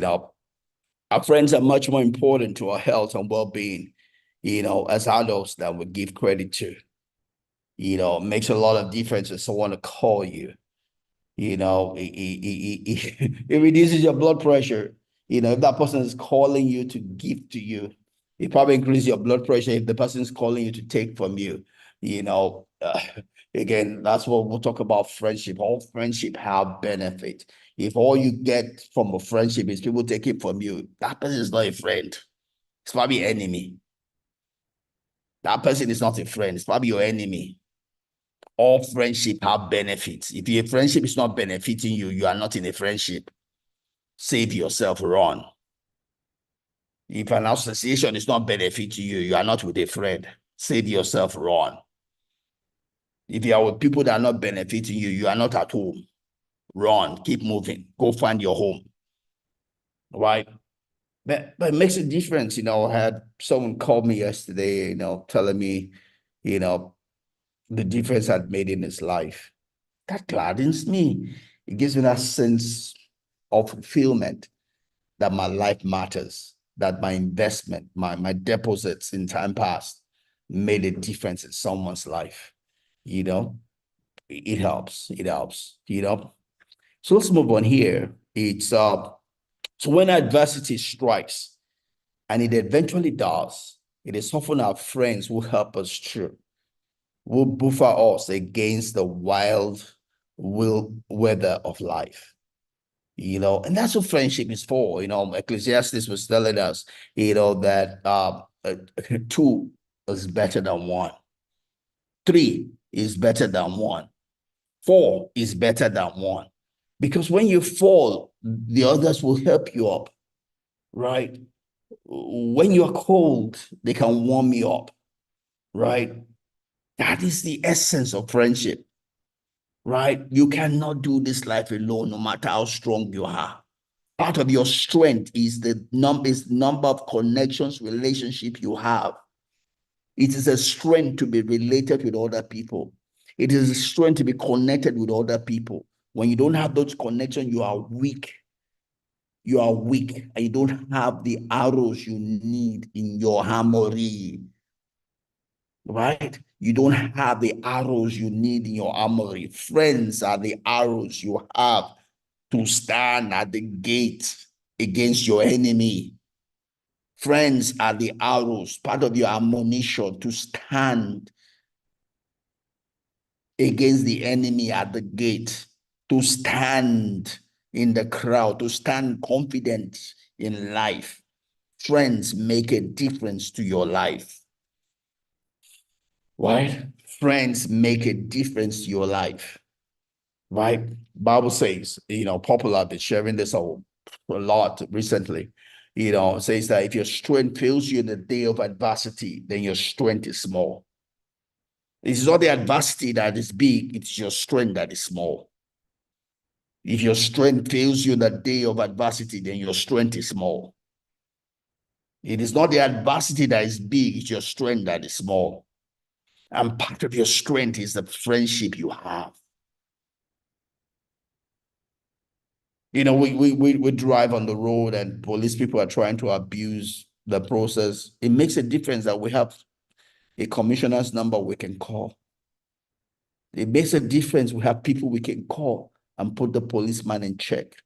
Now, our friends are much more important to our health and well-being, as adults that we give credit to. It makes a lot of difference if someone to call you. It reduces your blood pressure. If that person is calling you to give to you, it probably increases your blood pressure if the person is calling you to take from you. You know, uh, Again, that's what we'll talk about friendship. All friendship have benefit. If all you get from a friendship is people taking from you, that person is not a friend. It's probably an enemy. That person is not a friend. It's probably your enemy. All friendship have benefits. If your friendship is not benefiting you, you are not in a friendship. Save yourself, run. If an association is not benefiting you, you are not with a friend. Save yourself, run. If you are with people that are not benefiting you, you are not at home. Run, keep moving, go find your home. Right? But it makes a difference. I had someone call me yesterday, telling me, you know, the difference I'd made in his life. That gladdens me. It gives me that sense of fulfillment that my life matters, that my investment, my deposits in time past made a difference in someone's life. You know, it helps. It helps. So let's move on here. So when adversity strikes, and it eventually does, it is often our friends who help us through, who buffer us against the wild will weather of life. And that's what friendship is for. Ecclesiastes was telling us, that two is better than one, three is better than one, four is better than one. Because when you fall, the others will help you up, right? When you're cold, they can warm you up, right? That is the essence of friendship, right? You cannot do this life alone, no matter how strong you are. Part of your strength is the number of connections, relationship you have. It is a strength to be related with other people. It is a strength to be connected with other people. When you don't have those connections, you are weak. You are weak and you don't have the arrows you need in your armory, right? You don't have the arrows you need in your armory. Friends are the arrows you have to stand at the gate against your enemy. Friends are the arrows, part of your ammunition to stand against the enemy at the gate, to stand in the crowd, to stand confident in life. Friends make a difference to your life. Right? Friends make a difference to your life. Right? Bible says, popular, been sharing this a lot recently. Says that if your strength fails you in the day of adversity, then your strength is small. It's not the adversity that is big, it's your strength that is small. If your strength fails you in the day of adversity, then your strength is small. It is not the adversity that is big, it's your strength that is small. And part of your strength is the friendship you have. We drive on the road and police people are trying to abuse the process. It makes a difference that we have a commissioner's number we can call. It makes a difference we have people we can call and put the policeman in check.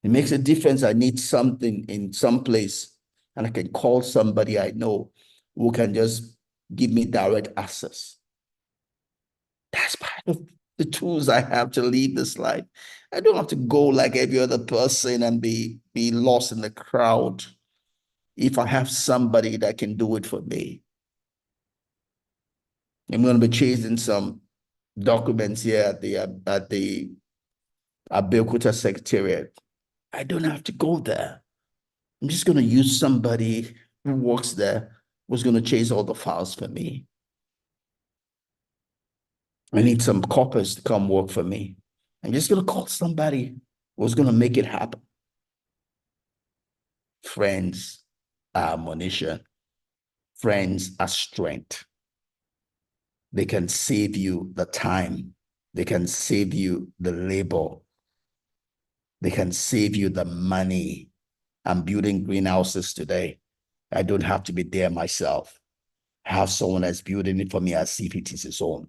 It makes a difference. I need something in some place and I can call somebody I know who can just give me direct access. That's part of the tools I have to lead this life. I don't have to go like every other person and be lost in the crowd if I have somebody that can do it for me. I'm going to be chasing some documents here at the Abeokuta Secretariat. I don't have to go there. I'm just going to use somebody who works there who's going to chase all the files for me. I need some coppers to come work for me. I'm just going to call somebody who's going to make it happen. Friends are ammunition. Friends are strength. They can save you the time. They can save you the labor. They can save you the money. I'm building greenhouses today. I don't have to be there myself. I have someone that's building it for me as if it is his own.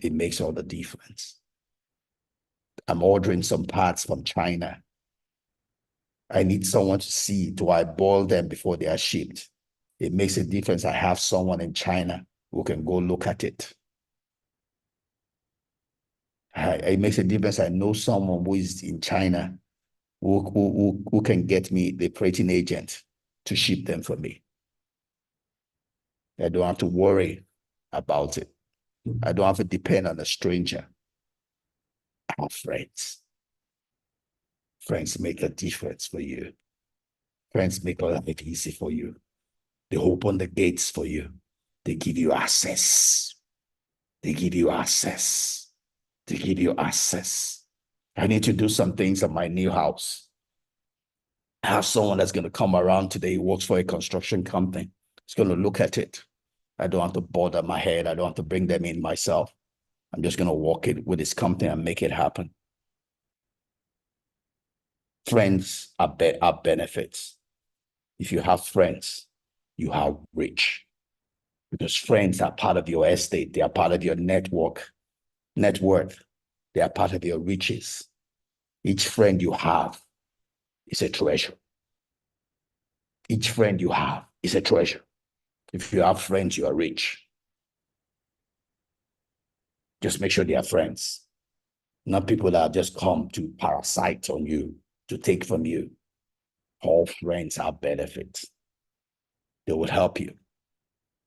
It makes all the difference. I'm ordering some parts from China. I need someone to see, do I boil them before they are shipped? It makes a difference. I have someone in China who can go look at it. It makes a difference. I know someone who is in China who can get me the operating agent to ship them for me. I don't have to worry about it. I don't have to depend on a stranger. I have friends. Friends make a difference for you. Friends make life easy for you. They open the gates for you. They give you access. They give you access. They give you access. I need to do some things at my new house. I have someone that's going to come around today. He works for a construction company. He's going to look at it. I don't have to bother my head. I don't have to bring them in myself. I'm just going to walk it with his company and make it happen. Friends are benefits. If you have friends, you are rich. Because friends are part of your estate. They are part of your net worth. They are part of your riches. Each friend you have is a treasure. Each friend you have is a treasure. If you have friends, you are rich. Just make sure they are friends, not people that just come to parasite on you, to take from you. All friends have benefits. They will help you.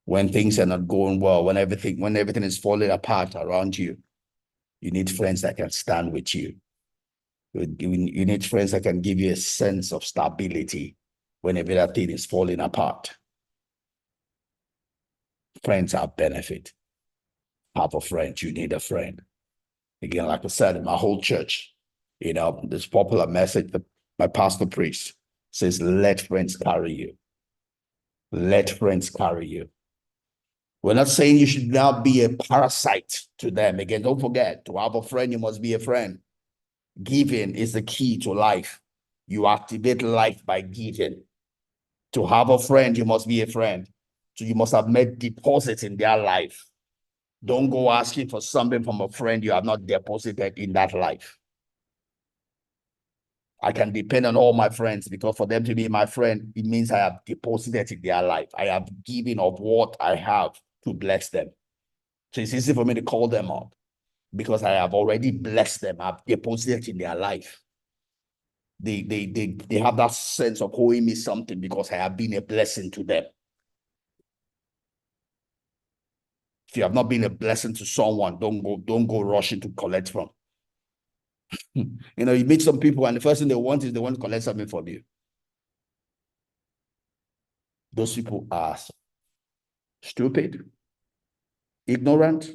When things are not going well, when everything is falling apart around you, you need friends that can stand with you. You need friends that can give you a sense of stability when everything is falling apart. Friends have benefit. Have a friend, you need a friend. Again, like I said, in my whole church, this popular message that my pastor preached says, let friends carry you. Let friends carry you. We're not saying you should now be a parasite to them. Again, don't forget, to have a friend, you must be a friend. Giving is the key to life. You activate life by giving. To have a friend, you must be a friend. So you must have made deposits in their life. Don't go asking for something from a friend you have not deposited in that life. I can depend on all my friends because for them to be my friend, it means I have deposited in their life. I have given of what I have to bless them. So it's easy for me to call them up because I have already blessed them. I've deposited in their life. They have that sense of owing me something because I have been a blessing to them. If you have not been a blessing to someone, don't go rushing to collect from. You meet some people and the first thing they want is they want to collect something from you. Those people are stupid, ignorant,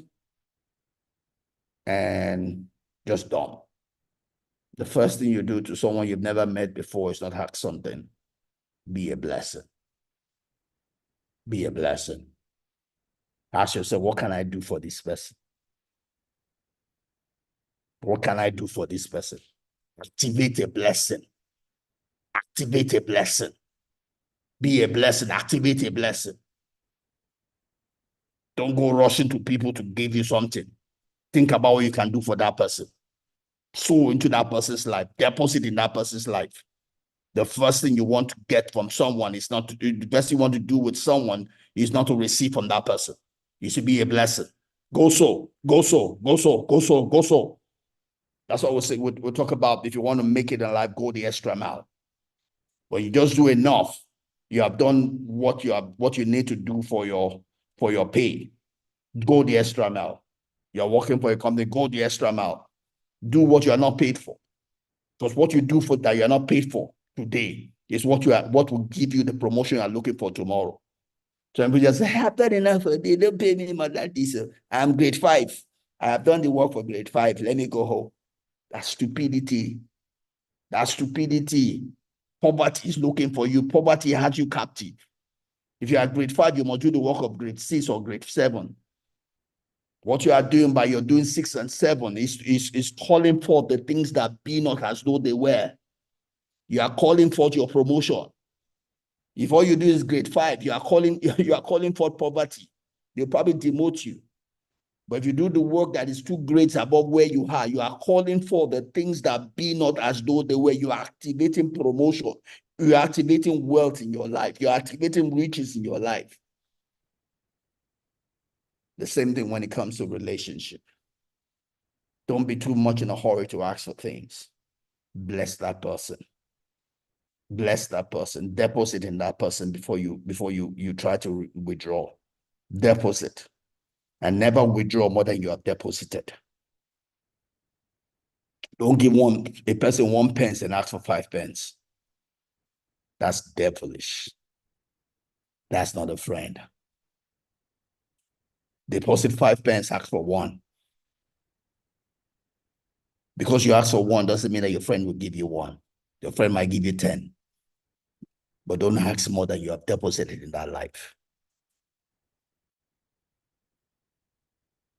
and just dumb. The first thing you do to someone you've never met before is not ask something. Be a blessing. Be a blessing. Ask yourself, what can I do for this person? What can I do for this person? Activate a blessing. Activate a blessing. Be a blessing. Activate a blessing. Don't go rushing to people to give you something. Think about what you can do for that person. Sow into that person's life. Deposit in that person's life. The first thing you want to get from someone is not to do, the best you want to do with someone is not to receive from that person. You should be a blessing. Go so, go so, go so, go so, go so. That's what we'll say. We'll talk about if you want to make it in life, go the extra mile. When you just do enough, you have done what you need to do for your pay. Go the extra mile. You're working for a company, go the extra mile. Do what you are not paid for. Because what you do for that you're not paid for today is what will give you the promotion you're looking for tomorrow. Some people just say, I have done enough. They don't pay me more than this. I'm grade 5. I have done the work for grade 5. Let me go home. That's stupidity. That's stupidity. Poverty is looking for you. Poverty has you captive. If you are grade 5, you must do the work of grade 6 or grade 7. What you are doing by your doing 6 and 7 is calling forth the things that be not as though they were. You are calling forth your promotion. If all you do is grade 5, you are calling forth poverty. They'll probably demote you. But if you do the work that is 2 grades above where you are calling for the things that be not as though they were. You are activating promotion. You are activating wealth in your life. You are activating riches in your life. The same thing when it comes to relationship. Don't be too much in a hurry to ask for things. Bless that person. Bless that person. Deposit in that person before you try to withdraw. Deposit. And never withdraw more than you have deposited. Don't give a person 1 pence and ask for 5 pence. That's devilish. That's not a friend. Deposit 5 pence, ask for 1. Because you ask for 1 doesn't mean that your friend will give you 1. Your friend might give you 10. But don't ask more than you have deposited in that life.